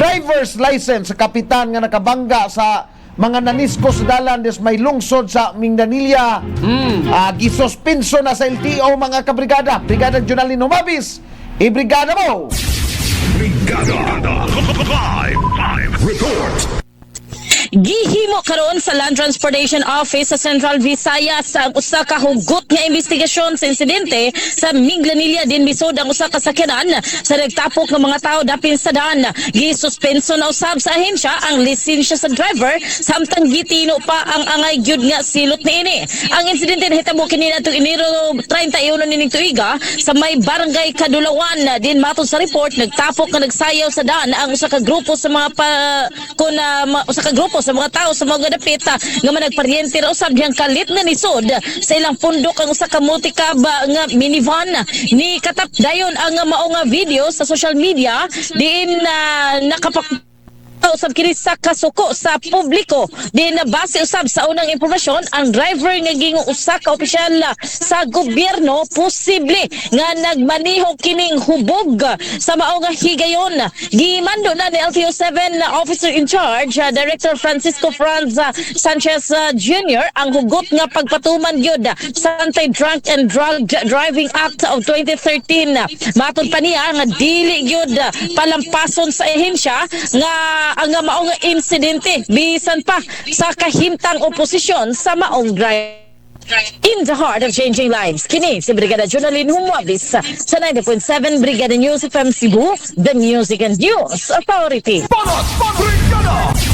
driver's license sa kapitan nga nakabangga sa mga nanisko sa dalan des may lungsod sa Mindanilla. Gisuspenso na sa LTO mga kabrigada. Brigada Junalino Mabis, ibrigada mo! Brigada Live Report. Gihimo karon sa Land Transportation Office sa Central Visayas ang usa ka hugot nga investigasyon sa insidente sa Minglanilla din bisod ang usa ka sakyanan sa nagtapok ng mga tao dapin sa daan. Gisuspenso na usab sa ahensya ang lisensya sa driver samtang gitino pa ang angay gyud nga silot niini. Ang insidente nahitabo kini adtong Enero 31 nining tuiga sa may barangay Kadulawan. Din matod sa report nagtapok nga nagsayaw sa daan ang usa ka grupo sa mga usa ka grupo sa mga tao sa mga dapit nga managparyente ra usab diyang kalit nga nisod sa ilang pundok ang usa ka multicab nga minivan ni katap dayon ang mao nga video sa social media diin nakapak usab kini sa kasuko sa publiko. Di na base usab sa unang impormasyon ang driver nga gingo usa ka opisyal sa gobyerno posible nga nagmaneho kining hubog sa mao nga higayon. Gimando na ni LTO 7 officer in charge Director Francisco Franz Sanchez Jr. ang hugot nga pagpatuman gyud sa Anti-Drunk and Drug Driving Act of 2013. Matod pa niya nga dili gyud palampason sa ehensya nga ang maong insidente bisan pa sa kahimtang oposisyon sa maong drive. In the heart of changing lives, kini si Brigada Junalyn Humabis sa 90.7 Brigada News FM Cebu, the Music and News Authority. Brigada